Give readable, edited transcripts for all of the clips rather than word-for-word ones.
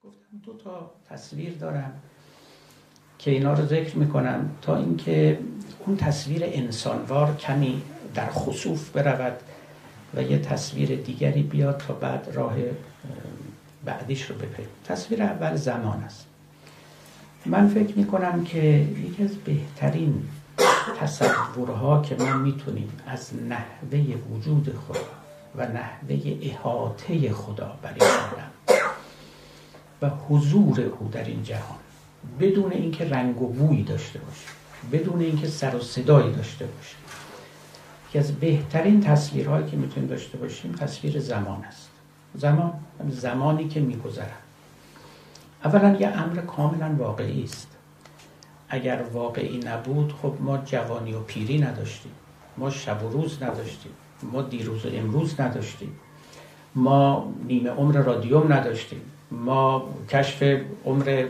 گفتم 2 تا تصویر دارم که اینا رو ذکر میکنم تا اینکه اون تصویر انسانوار کمی در خسوف برود و یه تصویر دیگری بیاد تا بعد راه بعدیش رو بپیمونیم. تصویر اول زمان است. من فکر میکنم که یکی از بهترین تصورها که ما میتونیم از نحوه وجود خدا و نحوه احاطه خدا برای عالم و حضور او در این جهان بدون اینکه رنگ و بویی داشته باشه، بدون اینکه سر و صدایی داشته باشه، یکی از بهترین تصویرهایی که میتونیم داشته باشیم تصویر زمان است. زمانی که میگذرد اولا یه امر کاملا واقعی است. اگر واقعی نبود خب ما جوانی و پیری نداشتیم، ما شب و روز نداشتیم، ما دیروز و امروز نداشتیم، ما نیمه عمر رادیوم نداشتیم، ما کشف عمر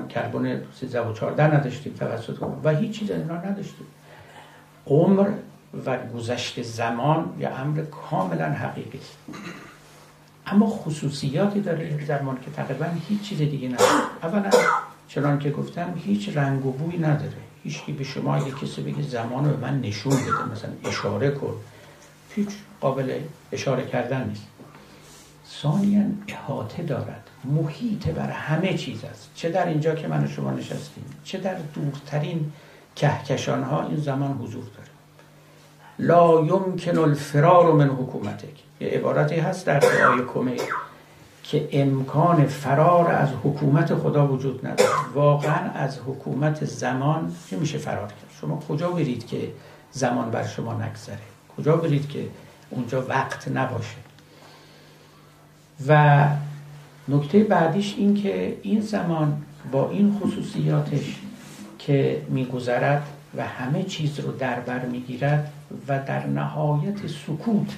کربن 13 و 14 نداشتیم توسط و هیچ چیز اینا نداشتیم. عمر و گذشت زمان یه امر کاملا حقیقی است، اما خصوصیاتی داره این زمان که تقریبا هیچ چیز دیگه نداره. اولا چنان که گفتم هیچ رنگ و بوی نداره. هیچکی به شما اگه کسی بگه زمان رو به من نشون بده، مثلا اشاره کن، هیچ قابل اشاره کردن نیست. ثانیاً احاطه دارد، محیط بر همه چیز است، چه در اینجا که من و شما نشستیم، چه در دورترین کهکشان‌ها این زمان حضور داره. لا یمکن الفرار من حکومتک، یه عبارتی هست در دعای کمیل که امکان فرار از حکومت خدا وجود نداره. واقعا از حکومت زمان چه میشه فرار کرد؟ شما کجا برید که زمان بر شما نگذره؟ کجا برید که اونجا وقت نباشه؟ و نکته بعدیش این که این زمان با این خصوصیاتش که میگذرد و همه چیز رو در بر میگیرد و در نهایت سکوت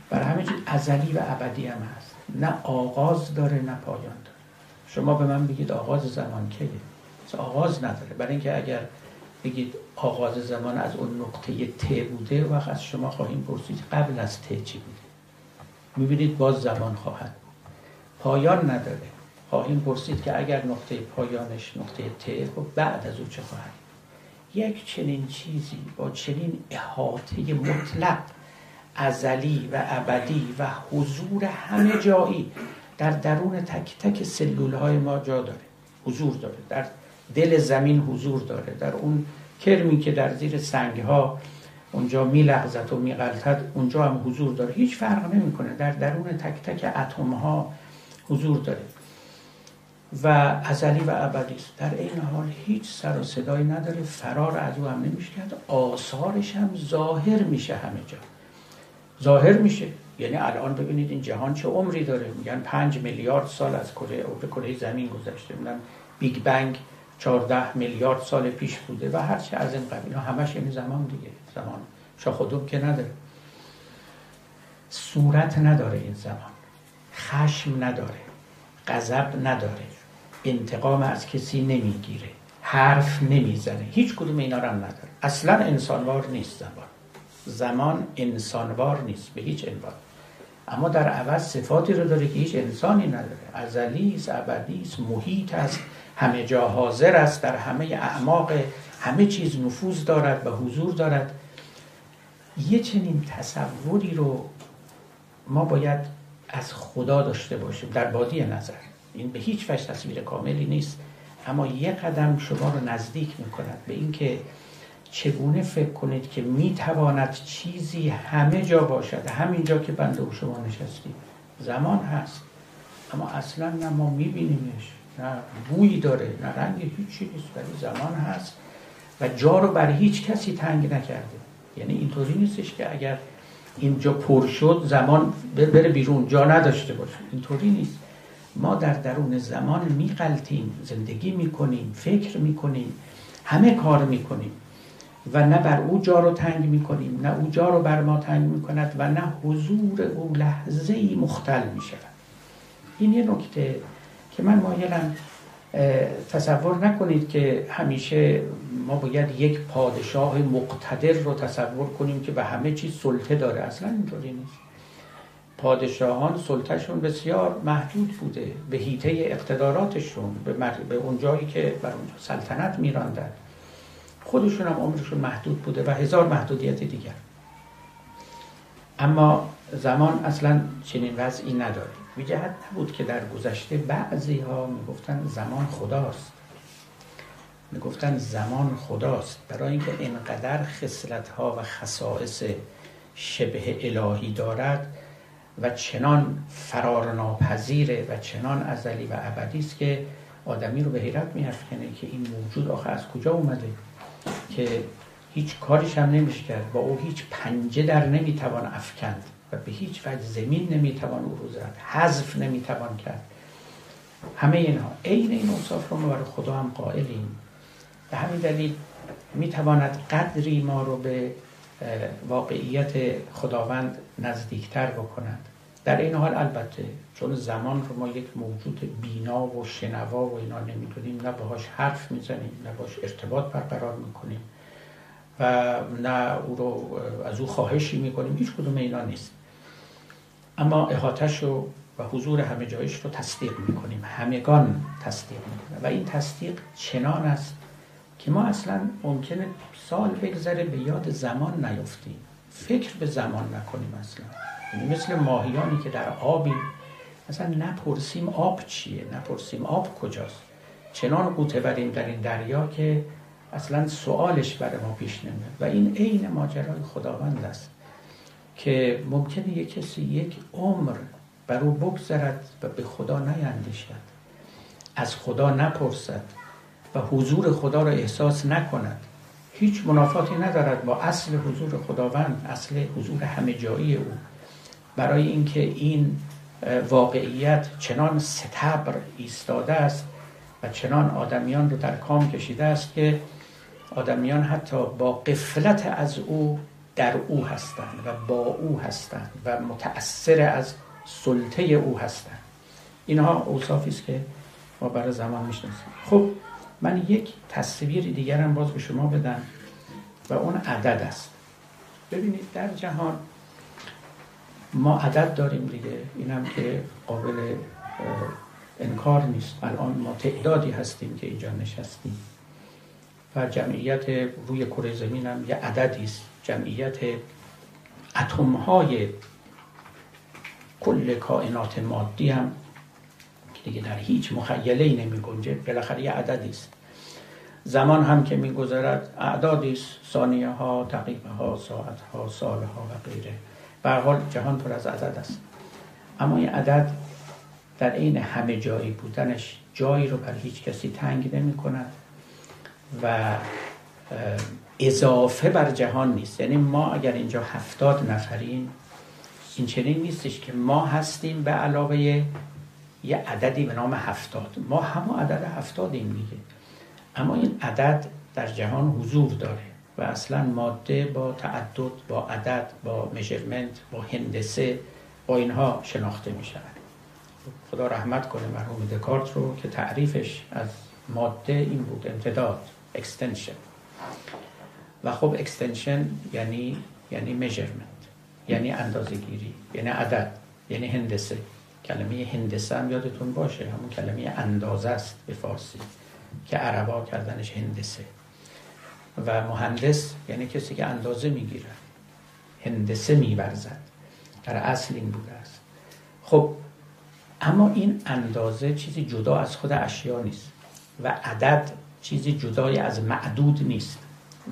بر همه چیز ازلی و ابدی هم هست، نه آغاز داره نه پایان داره. شما به من بگید آغاز زمان کیه؟ آغاز نداره، برای اینکه اگر بگید آغاز زمان از اون نقطه ت بوده وقت از شما خواهیم پرسید قبل از ت چی بوده؟ میبینید باز زمان خواهد. پایان نداره، خواهیم پرسید که اگر نقطه پایانش نقطه ت، خب بعد از او چه خواهد؟ یک چنین چیزی با چنین احاطه مطلق ازلی و ابدی و حضور همه جایی در درون تک تک سلولهای ما جا داره، حضور داره، در دل زمین حضور داره، در اون کرمی که در زیر سنگها اونجا میلغزد و میغلطد اونجا هم حضور داره، هیچ فرق نمیکنه، در درون تک تک اتم‌ها حضور داره و ازلی و ابدی است. در این حال هیچ سر و صدایی نداره، فرار از او هم نمیشه کرد، آثارش هم ظاهر میشه، همه جا ظاهر میشه. یعنی الان ببینید این جهان چه عمری داره، میگن 5 میلیارد سال از کره زمین گذشته، میگن بیگ بنگ 14 میلیارد سال پیش بوده و هرچه از این قبیل، همش یعنی زمان دیگه. زمان شاخ که نداره، صورت نداره، این زمان خشم نداره، غضب نداره، انتقام از کسی نمیگیره، حرف نمیزنه، هیچ کدوم اینا رو هم نداره. اصلا انسانوار نیست زمان انسانوار نیست به هیچ عنوان، اما در عوض صفاتی رو داره که هیچ انسانی نداره. ازلی است، ابدی است، محیط است، همه جا حاضر است، در همه اعماق همه چیز نفوذ دارد و حضور دارد. یه چنین تصوری رو ما باید از خدا داشته باشیم در بادی نظر. این به هیچ وجه تصویر کاملی نیست، اما یه قدم شما رو نزدیک میکند به این که چگونه فکر کنید که میتواند چیزی همه جا باشد، همین جا که بنده و شما نشستیم. زمان هست اما اصلا نه ما میبینیمش، نه بویی داره، نه رنگ، هیچی نیست، ولی زمان هست و جا رو بر هیچ کسی تنگ نکرده. یعنی اینطوری نیستش که اگر اینجا پر شد زمان بره بیرون، جا نداشته باشه، اینطوری نیست. ما در درون زمان میغلطیم، زندگی میکنیم، فکر میکنیم، همه کار میکنیم و نه بر او جا رو تنگ میکنیم، نه او جا رو بر ما تنگ میکند و نه حضور او لحظه‌ای مختل میشود. این یه نکته که من مایلم تصور نکنید که همیشه ما باید یک پادشاه مقتدر رو تصور کنیم که به همه چیز سلطه داره. اصلا اینطوری نیست. پادشاهان سلطهشون بسیار محدود بوده به حیطه اقتداراتشون، به اون جایی که بر اونجا سلطنت میراندن. خودشون هم عمرشون محدود بوده و هزار محدودیت دیگر. اما زمان اصلا چنین وضعی نداره. بی جهت نبود که در گذشته بعضی ها میگفتن زمان خداست، میگفتن زمان خداست، برای اینکه اینقدر خصلت‌ها و خصائص شبه الهی دارد و چنان فرارناپذیره و چنان ازلی و ابدی است که آدمی رو به حیرت می‌افکنه که این موجود آخه از کجا اومده که هیچ کاریش هم نمیشه کرد، با او هیچ پنجه در نمیتوان افکند و به هیچ وجه زمین نمیتوان او رو زد، حذف نمیتوان کرد. همه اینها عین این اوصاف رو ما برای خدا هم قائلیم. به همین دلیل میتواند قدری ما رو به واقعیت خداوند نزدیکتر بکند. در این حال البته چون زمان رو ما یک موجود بینا و شنوا و اینا نمیدونیم، نه باهاش حرف میزنیم، نه باهاش ارتباط برقرار میکنیم و نه او رو از او خواهشی میکنیم، هیچ کدوم اینا نیست. اما احاطه‌ش و حضور همه جایش رو تصدیق میکنیم، همگان تصدیق میکنیم و این تصدیق چنان است که ما اصلا ممکنه سال بگذره به یاد زمان نیفتیم، فکر به زمان نکنیم اصلا. یعنی مثل ماهیانی که در آبیم اصلا نپرسیم آب چیه، نپرسیم آب کجاست، چنان غوطه بریم در این دریا که اصلا سوالش برای ما پیش نمیاد. و این عین ماجرای خداوند است که ممکنه یک کسی یک عمر بر او بگذرد و به خدا نیندیشد، از خدا نپرسد و حضور خدا را احساس نکند، هیچ منافاتی ندارد با اصل حضور خداوند، اصل حضور همه جایی او. برای اینکه این واقعیت چنان ستبر ایستاده است و چنان آدمیان رو در کام کشیده است که آدمیان حتی با غفلت از او در او هستند و با او هستند و متأثر از سلطه او هستند. اینها اوصافی است که ما برای زمان میشناسیم. خب من یک تصویر دیگرم باز به شما بدم و اون عدد است. ببینید در جهان ما عدد داریم دیگه، اینم که قابل انکار نیست. الان ما تعدادی هستیم که اینجا نشستیم و جمعیت روی کره زمین هم یه عددی است. جمعیت اتم‌های کل کائنات مادی هم که دیگه در هیچ مخیله‌ای نمی‌گنجه، بالاخره یه عددی است. زمان هم که می‌گذرد اعدادی است، ثانیه ها، دقیقه ها، ساعت ها، سال ها و غیره. به هر حال جهان پر از عدد است. اما این عدد در عین همه جایی بودنش جایی رو بر هیچ کسی تنگ نمی‌کند و اضافه بر جهان نیست. یعنی ما اگر اینجا 70 نفریم، این چنین نیستش که ما هستیم به علاوه یه عددی به نام 70. ما همون عدد 70 دیگه. اما این عدد در جهان حضور داره و اصلا ماده با تعدد، با عدد، با میجرمنت، با هندسه، با اینها شناخته می شود. خدا رحمت کنه مرحوم دکارت رو که تعریفش از ماده این بود، امتداد، اکستنشن. و خب اکستنشن یعنی میجرمنت، یعنی اندازه‌گیری، یعنی عدد، یعنی هندسه. کلمه هندسه هم یادتون باشه همون کلمه اندازه است به فارسی که عربا کردنش هندسه. و مهندس یعنی کسی که اندازه میگیره، هندسه میورزد، در اصل این بوده است. خب اما این اندازه چیزی جدا از خود اشیا نیست و عدد چیزی جدای از معدود نیست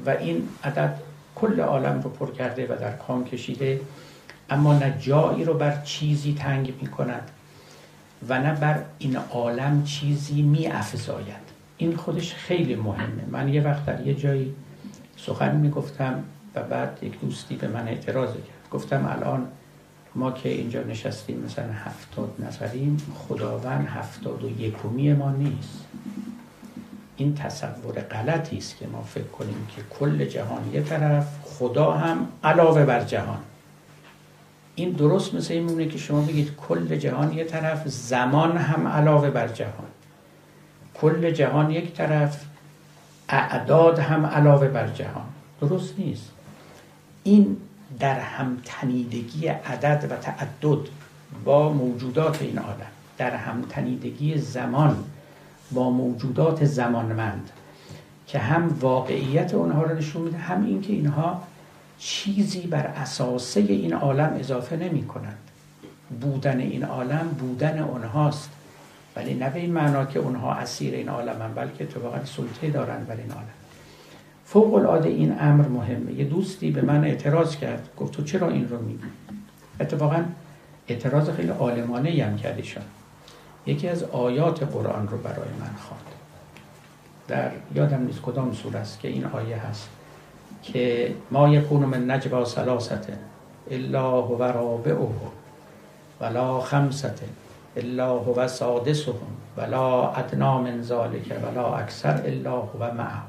و این عدد کل عالم رو پر کرده و در کام کشیده، اما نه جایی رو بر چیزی تنگ می کند و نه بر این عالم چیزی می افزاید. این خودش خیلی مهمه. من یه وقت در یه جایی سخن می گفتم و بعد یک دوستی به من اعتراض کرد. گفتم الان ما که اینجا نشستیم مثلا 70 نفریم، خداوند 71 ما نیست. این تصور غلطی است که ما فکر کنیم که کل جهان یه طرف، خدا هم علاوه بر جهان. این درست مثل این میمونه که شما بگید کل جهان یه طرف، زمان هم علاوه بر جهان. کل جهان یک طرف، اعداد هم علاوه بر جهان. درست نیست. این در هم تنیدگی عدد و تعدد با موجودات این عالم، در همتنیدگی زمان با موجودات زمانمند که هم واقعیت اونها رو نشون میده، هم این که اینها چیزی بر اساسه این عالم اضافه نمی کنند. بودن این عالم بودن اونهاست، ولی نه به این معنا که اونها اسیر این عالمن، بلکه اتفاقا سلطه دارند بر این عالم. فوق العاده این امر مهمه. یه دوستی به من اعتراض کرد، گفت تو چرا این رو میگی؟ اتفاقا اعتراض خیلی عالمانه‌ای هم کرد ایشان. یکی از آیات قرآن رو برای من خواند، در یادم نیست کدام سوره است که این آیه هست که ما یکون من نجوا ثلاثه الا هو رابعهم ولا خمسه الا هو سادسهم ولا ادنی من ذلک ولا اکثر الا هو معهم.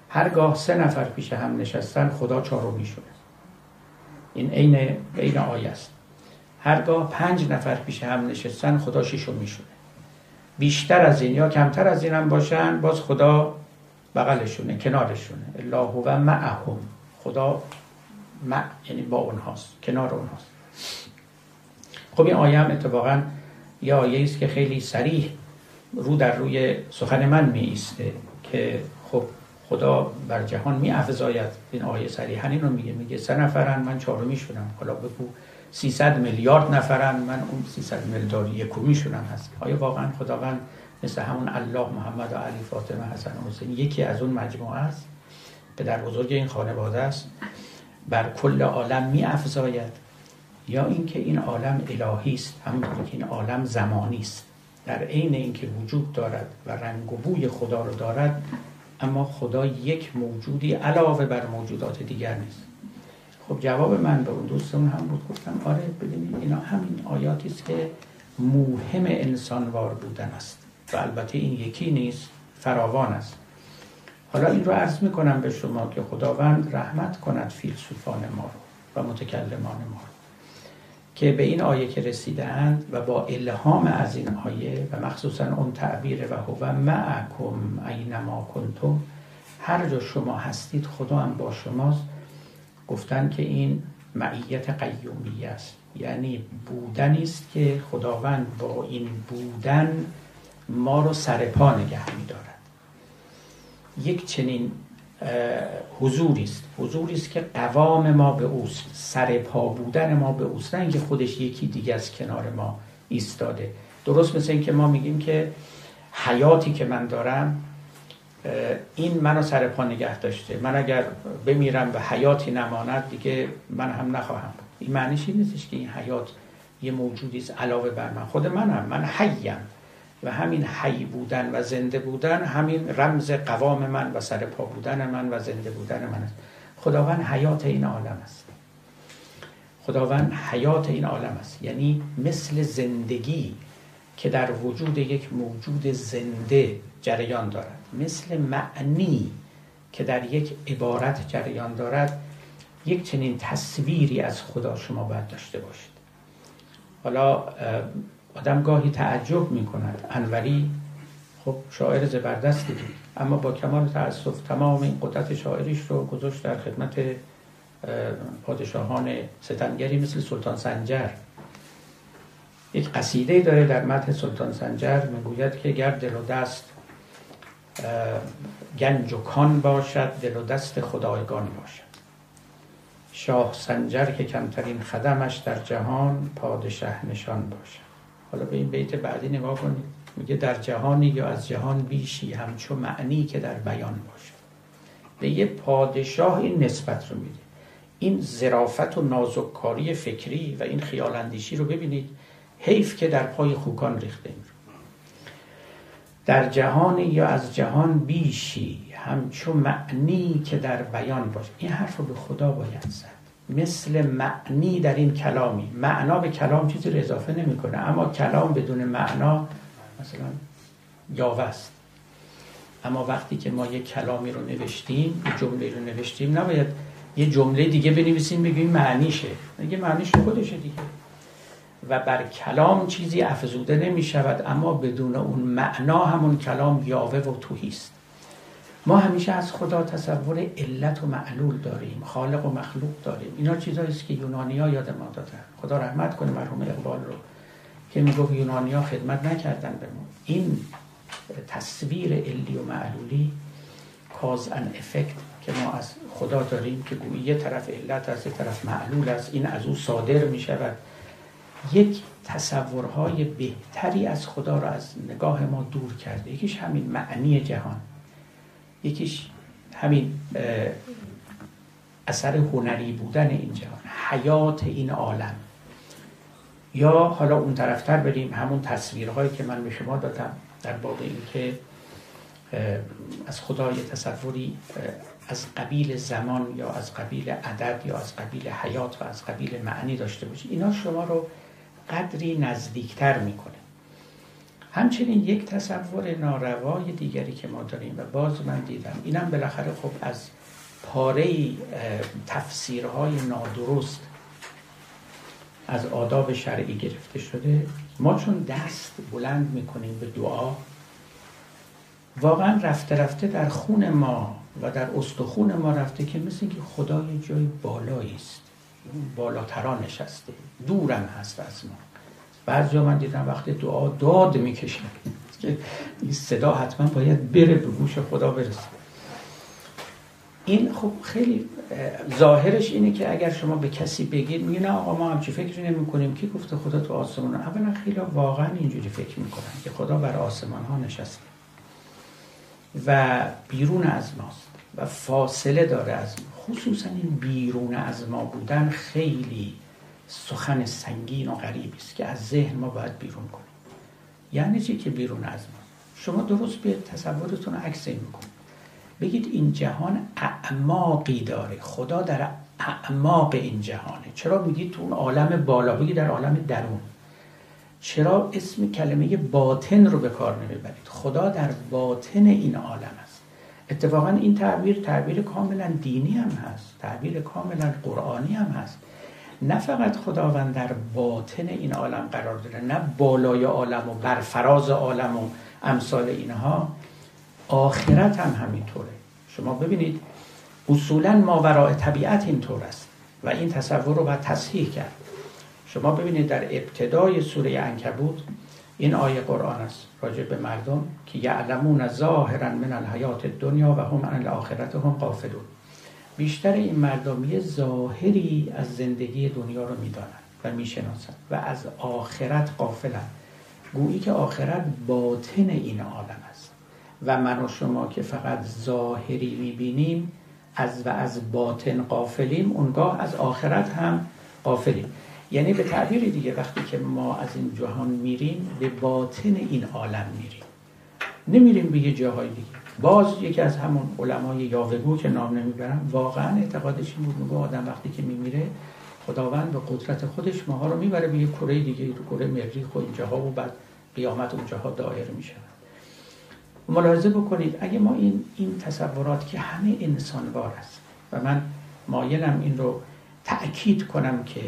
هرگاه 3 نفر پیش هم نشستن خدا چهارمیشونه. این عین آیه است. هرگاه 5 نفر پیش هم نشستن خدا ششمیشونه. بیشتر از این یا کمتر از این هم باشن باز خدا بغلشونه، کنارشونه. الا هو معهم. خدا یعنی با اونهاست، کنار اونهاست. خب این آیه هم اتفاقا یه آیه است که خیلی صریح رو در روی سخن من می ایسته که خب خدا بر جهان می افزاید. این آیه صریحا این رو میگه 3 نفرن من چهارمیشونم، حالا بگو 300 میلیارد نفرن من اون 300 میلیارد یکمیشونم هست. آیا واقعا خداوند مثل همون الله، محمد و علی، فاطمه، حسن و حسین یکی از اون مجموعه است؟ پدر بزرگ این خانواده است، بر کل عالم می افزاید؟ یا اینکه این عالم الهی است، همونطور که این عالم زمانی است، در عین اینکه وجود دارد و رنگ و بوی خدا رو دارد، اما خدا یک موجودی علاوه بر موجودات دیگر نیست. خب جواب من به اون دوستمون هم بود، گفتم آره ببینید اینا همین آیاتی است که موهم انسانوار بودن است و البته این یکی نیست، فراوان است. حالا این رو عرض میکنم به شما که خداوند رحمت کند فیلسوفان ما رو و متکلمان ما رو که به این آیه که رسیدند و با الهام از این آیه و مخصوصا اون تعبیر و هو معکم اینما کنتم، هر جا شما هستید خدا هم با شماست، گفتن که این معیت قیومیه است، یعنی بودنی است که خداوند با این بودن ما رو سر پا نگه می‌دارد. یک چنین حضوری است که قوام ما به اوست، سر پا بودن ما به اوست، نه اینکه خودش یکی دیگه از کنار ما ایستاده. درست مثل این که ما میگیم که حیاتی که من دارم این منو سر پا نگه داشته، من اگر بمیرم و حیاتی نماند دیگه من هم نخواهم بود. این معنیش این نیستش که این حیات یه موجودی است علاوه بر من، خود من حیم و همین حی بودن و زنده بودن همین رمز قوام من و سر پا بودن من و زنده بودن من است. خداوند حیات این عالم است. خداوند حیات این عالم است، یعنی مثل زندگی که در وجود یک موجود زنده جریان دارد، مثل معنی که در یک عبارت جریان دارد، یک چنین تصویری از خدا شما باید داشته باشید. حالا آدم گاهی تعجب می کند. انوری خب شاعر زبردستی بود، اما با کمال تأسف تمام این قدرت شاعریش رو گذاشت در خدمت پادشاهان ستمگری مثل سلطان سنجر. یک قصیده داره در مدح سلطان سنجر، میگوید که گر دل و دست گنج و کان باشد، دل و دست خدایگان باشد. شاه سنجر که کمترین خدمش در جهان، پادشه نشان باشد. حالا به این بیت بعدی نگاه کنید، میگه در جهانی یا از جهان بیشی، همچون معنی که در بیان باشد. به یه پادشاه این نسبت رو میده. این ظرافت و نازککاری فکری و این خیال اندیشی رو ببینید، حیف که در پای خوکان ریخته این رو. در جهانی یا از جهان بیشی، همچون معنی که در بیان باشد. این حرف رو به خدا باید زد. مثل معنی در این کلامی، معنا به کلام چیزی رو اضافه نمیکنه، اما کلام بدون معنا مثلا یاوه است. اما وقتی که ما یک کلامی رو نوشتیم، یک جمله رو نوشتیم، نباید یه جمله دیگه بنویسیم بگیم معنیشه، میگه معنیش خودشه دیگه. و بر کلام چیزی افزوده نمی شود، اما بدون اون معنا همون کلام یاوه و تهی است. ما همیشه از خدا تصور علت و معلول داریم، خالق و مخلوق داریم. اینا چیزایی است که یونانی‌ها یاد ما دادن. خدا رحمت کنه مرحوم اقبال رو که میگفت یونانی‌ها خدمت نکردن به ما. این تصویر علی و معلولی، کاز ان افکت که ما از خدا داریم که گویی یه طرف علت است، یه طرف معلول است، این از او صادر می شود، یک تصورهای بهتری از خدا را از نگاه ما دور کرده. یکیش همین معنی جهان، یکیش همین اثر هنری بودن این جهان، حیات این عالم. یا حالا اون طرفتر بریم، همون تصویرهایی که من به شما دادم در باب این که از خدا یه تصوری از قبیل زمان یا از قبیل عدد یا از قبیل حیات و از قبیل معنی داشته باشید، اینا شما رو قدری نزدیکتر میکنه. همچنین یک تصور ناروای دیگری که ما داریم و باز من دیدم، اینم بالاخره خب از پاره تفسیرهای نادرست از آداب شرعی گرفته شده. ما چون دست بلند میکنیم به دعا، واقعا رفته رفته در خون ما و در استخون ما رفته که مثل اینکه خدا یه جای بالایی است، بالاترا نشسته، دورم هست از ما. بعضیا من دیدم وقتی دعا داد میکشن که این صدا حتما باید بره به گوش خدا برسه. این خب خیلی ظاهرش اینه که اگر شما به کسی بگید میگه نه آقا ما همچی فکری نمی کنیم، کی گفته خدا تو آسمان؟ اولا خیلی واقعا اینجوری فکر میکنن که خدا بر آسمان ها نشسته و بیرون از ماست و فاصله داره از ما. خصوصا این بیرون از ما بودن خیلی سخن سنگین و غریبی است که از ذهن ما باید بیرون کنیم. یعنی چی که بیرون از ما؟ شما درست به تصورتون عکس این میکنید، بگید این جهان اعماقی داره، خدا در اعماق این جهانه. چرا میگید تو اون عالم بالا؟ بگید در عالم درون. چرا اسم کلمه باطن رو به کار نمیبرید؟ خدا در باطن این عالم است. اتفاقا این تعبیر کاملا دینی هم هست، تعبیر کاملا قرآنی هم هست. نه فقط خداوند در باطن این عالم قرار داره، نه بالای عالم و بر فراز عالم و امثال اینها، آخرت هم همینطوره. شما ببینید اصولا ماوراء طبیعت اینطور است و این تصور رو باید تصحیح کرد. شما ببینید در ابتدای سوره عنکبوت این آیه قرآن است راجع به مردم که یعلمون ظاهرا من الحیات الدنیا و هم عن الاخرة هم غافلون. بیشتر این مردم یه ظاهری از زندگی دنیا رو میدانند و میشناسند و از آخرت غافلند. گویی که آخرت باطن این عالم است و من و شما که فقط ظاهری میبینیم از باطن غافلیم، اونگاه از آخرت هم غافلیم. یعنی به تعبیر دیگه وقتی که ما از این جهان میریم به باطن این عالم میریم، نمیریم به یه جاهای دیگه. باز یکی از همون علمای یاوهگو که نام نمیبرم واقعا اعتقادش این بود، میگه آدم وقتی که میمیره خداوند به قدرت خودش ماها رو میبره به یه کره دیگه، تو کره مریخ و اینجاها و بعد قیامت اونجاها دایر میشه. ملاحظه بکنید اگه ما این تصورات که همه انسانوار است و من مایلم این رو تأکید کنم که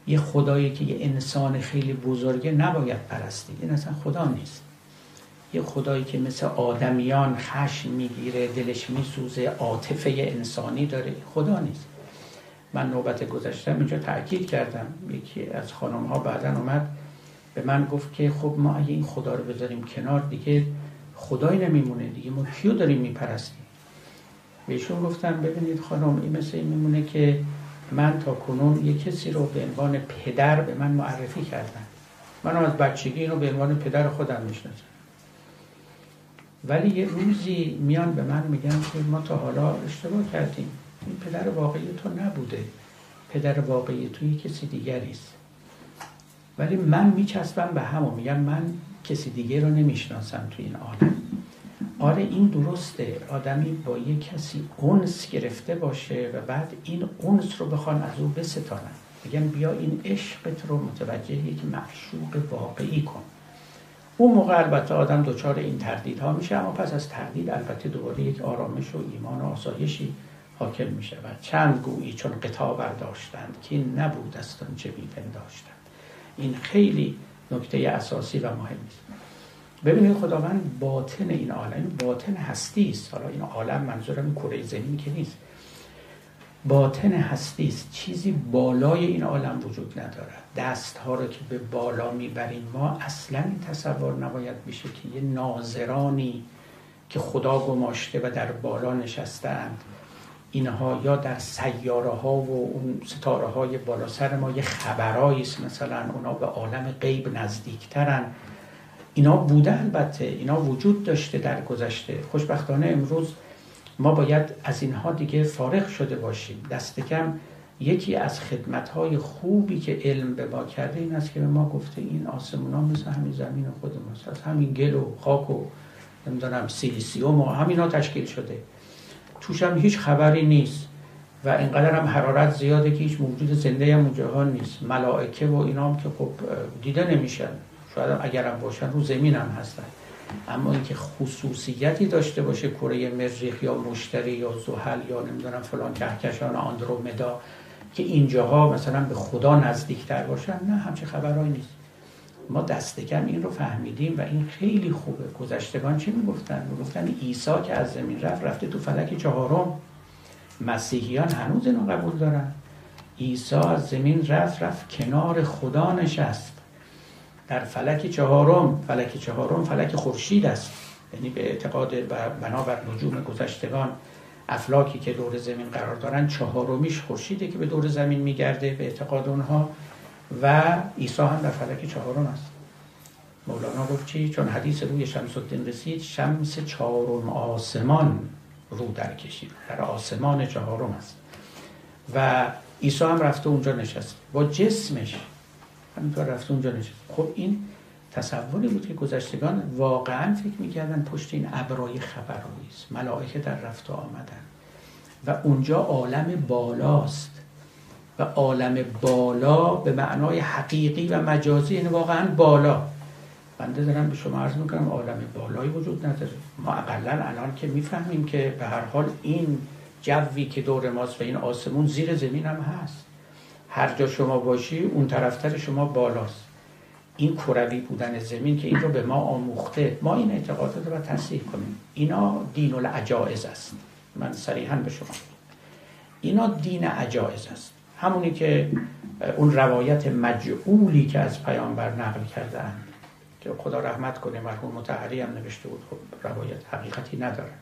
یه خدایی که یه انسان خیلی بزرگه نباید پرستید، این اصلا خدا نیست. یه خدایی که مثل آدمیان خشم میگیره، دلش میسوزه، عاطفه انسانی داره، خدا نیست. من نوبت گذشتم اینجا تأکید کردم، یکی از خانم‌ها بعداً اومد به من گفت که خب ما اگه این خدا رو بذاریم کنار دیگه خدایی نمیمونه دیگه، ما کیو داریم میپرستیم؟ بهشون گفتم ببینید خانم، این مثل این میمونه که من تا کنون یک کسی رو به عنوان پدر به من معرفی کردن، منم از بچگی اینو به عنوان پدر خودم میشناسم، ولی یه روزی میان به من میگن که ما تا حالا اشتباه کردیم، این پدر واقعی تو نبوده، پدر واقعی توی کسی دیگری است. ولی من میچسبم به همون، میگم من کسی دیگه رو نمیشناسم توی این عالم. آره این درسته، آدمی با یک کسی انس گرفته باشه و بعد این انس رو بخوان از او بستانن، میگن بیا این عشقت رو متوجه یک معشوق واقعی کن. اون موقع البته آدم دچار این تردیدها میشه، اما پس از تردید البته دوباره یک آرامش و ایمان و آسایشی حاکم میشه و چند گویی چون غطا برداشتند که نبود است آنچه میپنداشتند. این خیلی نکته اساسی و مهمی است. ببینید خداوند باطن این عالم، این باطن هستی است. حالا این عالم منظورم این کره زمین که نیست، باطن هستی است. چیزی بالای این عالم وجود ندارد. دست ها رو که به بالا میبریم ما، اصلا این تصور نباید بشه که یه ناظرانی که خدا گماشته و در بالا نشستند، اینها یا در سیاره ها و اون ستاره های بالا سر ما یه خبرایی است، مثلا اونا به عالم غیب نزدیکترن. اینا بوده، البته اینا وجود داشته در گذشته. خوشبختانه امروز ما باید از اینها دیگه فارغ شده باشیم. دست کم یکی از خدمت‌های خوبی که علم به ما کرده این است که به ما گفته این آسمونا مثل همین زمین خود ماست، از همین گل و خاک و نمیدونم سیلیسیوم و همینا تشکیل شده، توش هم هیچ خبری نیست و اینقدر هم حرارت زیاده که هیچ موجود زنده هم جهان نیست. ملائکه و اینا هم که خب دیده نمیشن، شاید اگرم باشن رو زمین هم هستن، اما اینکه خصوصیتی داشته باشه کره مریخ یا مشتری یا زحل یا نمیدونم فلان کهکشان آندرومدا که اینجاها مثلا به خدا نزدیکتر باشن، نه، همچه خبرایی نیست. ما دست کم این رو فهمیدیم و این خیلی خوبه. گذشتگان چی میگفتن؟ میگفتن عیسی که از زمین رفته تو فلک چهارم. مسیحیان هنوز اینو قبول دارن. عیسی از زمین رفت کنار خدا نشست در فلک چهارم. فلک چهارم فلک خورشید است، یعنی به اعتقاد و بنابر نجوم گذشتگان افلاکی که دور زمین قرار دارن، چهارمیش خورشیده که به دور زمین میگرده به اعتقاد اونها، و عیسی هم در فلک چهارم است. مولانا گفت چی؟ چون حدیث روی شمس الدین رسید، شمس چهارم آسمان رو در کشید، در آسمان چهارم است و عیسی هم رفته اونجا نشست با جسمش، همینطور رفته اونجا نشست. خب این تصوری بود که گذشتگان واقعا فکر میکردن پشت این ابرای خبرایی است، ملائکه در رفت و آمدن و اونجا عالم بالاست و عالم بالا به معنای حقیقی و مجازی، یعنی واقعا بالا. بنده دارم به شما عرض میکنم عالم بالایی وجود نداره. ما اقلا الان که میفهمیم که به هر حال این جوی که دور ماست و این آسمون زیر زمین هم هست، هر جا شما باشی اون طرفتر شما بالاست. این کروی بودن زمین که این رو به ما آموخته، ما این اعتقادات رو تصحیح کنیم. اینا دین العجائز است. من صریحا به شما اینا دین عجائز است، همونی که اون روایت مجعولی که از پیامبر نقل کردن که خدا رحمت کنه مرحوم مطهری هم نوشته بود، خب روایت حقیقتی نداره،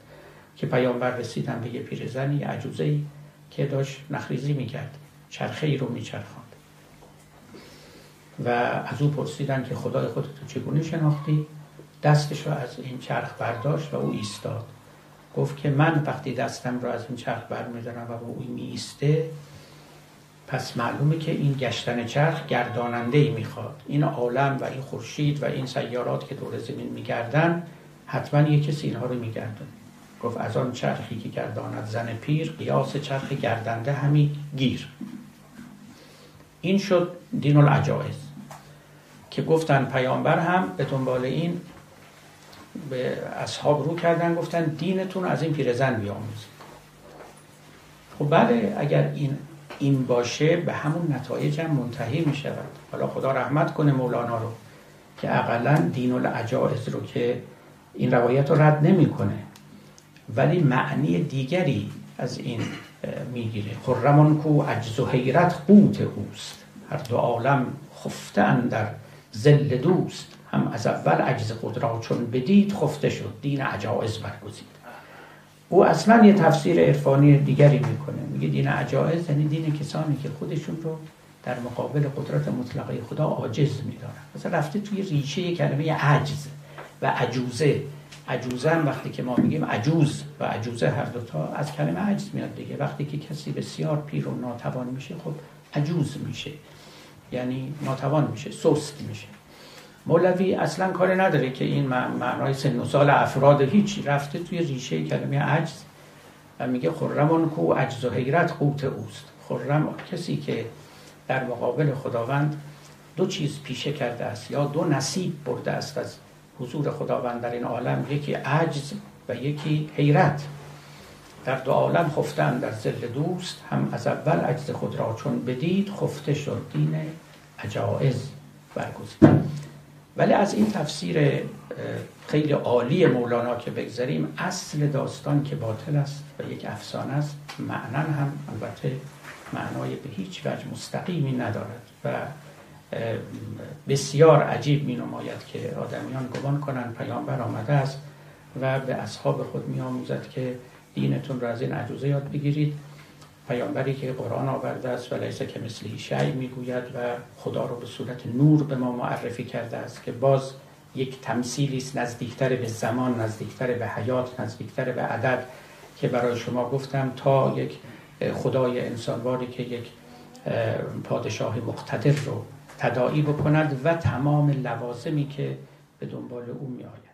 که پیامبر رسیدن به یه پیرزنی، یه عجوزه‌ای که داشت نخریزی میکرد، چرخه‌ای رو میچرخاند و از او پرسیدن که خدای خودتو چگونه شناختی؟ دستش رو از این چرخ برداشت و او ایستاد. گفت که من وقتی دستم رو از این چرخ برمی‌دارم و او میایسته، پس معلومه که این گشتن چرخ گرداننده‌ای میخواد. این عالم و این خورشید و این سیارات که دور زمین میگردن، حتما یک کسی اینها رو میگردونه. گفت از آن چرخی که گرداند زن پیر، قیاس چرخ گردنده همی گیر. این شد دین العجائز که گفتن پیامبر هم به دنبال این به اصحاب رو کردن، گفتن دینتون از این پیرزن بیاموزید. خب بله، اگر این باشه به همون نتایج هم منتهی می شود. حالا خدا رحمت کنه مولانا رو که اقلا دین العجائز رو که این روایت رو رد نمی کنه، ولی معنی دیگری از این میگیره. خرمان کو عجز و حیرت قوت اوست، هر دو عالم خفته اندر ذل دوست، هم از اول عجز خود را چون بدید، خفته شد دین عجائز برگزید. او اصلا یه تفسیر عرفانی دیگری میکنه، میگه دین عجائز یعنی دین کسانی که خودشون رو در مقابل قدرت مطلقه خدا عاجز میدارن. مثلا رفته توی ریشه کلمه عجز و عجوزه. عجوزه هم وقتی که ما میگیم عجوز و عجوزه هر دوتا از کلمه عجز میاد دیگه. وقتی که کسی بسیار پیر و ناتوان میشه، خب عجوز میشه، یعنی ناتوان میشه، سست میشه. مولوی اصلا کاری نداره که این معنای سن و سال افراد هیچی، رفته توی ریشه کلمه عجز و میگه خرمان کو عجز و حیرت قوت اوست. خرم کسی که در مقابل خداوند دو چیز پیشه کرده است یا دو نصیب برده است از حضور خداوند در این عالم، یکی عجز و یکی حیرت. در دو عالم خفتن در ذل دوست، هم از اول عجز خود را چون بدید، خفته شد دین عجائز برگزید. ولی از این تفسیر خیلی عالی مولانا که بگذاریم، اصل داستان که باطل است و یک افسانه است، معنن هم البته معنای به هیچ وجه مستقیمی ندارد و بسیار عجیب می نماید که آدمیان گمان کنند پیامبر آمده است و به اصحاب خود می آموزد که دینتون را از این عجوزه یاد بگیرید. پیامبری که قرآن آورده است و لیس کمثله شیء میگوید و خدا رو به صورت نور به ما معرفی کرده است که باز یک تمثیلی است نزدیکتر به زمان، نزدیکتر به حیات، نزدیکتر به عدد، که برای شما گفتم تا یک خدای انسانواری که یک پادشاه مقتدر رو تداعی بکند و تمام لوازمی که به دنبال او می آید.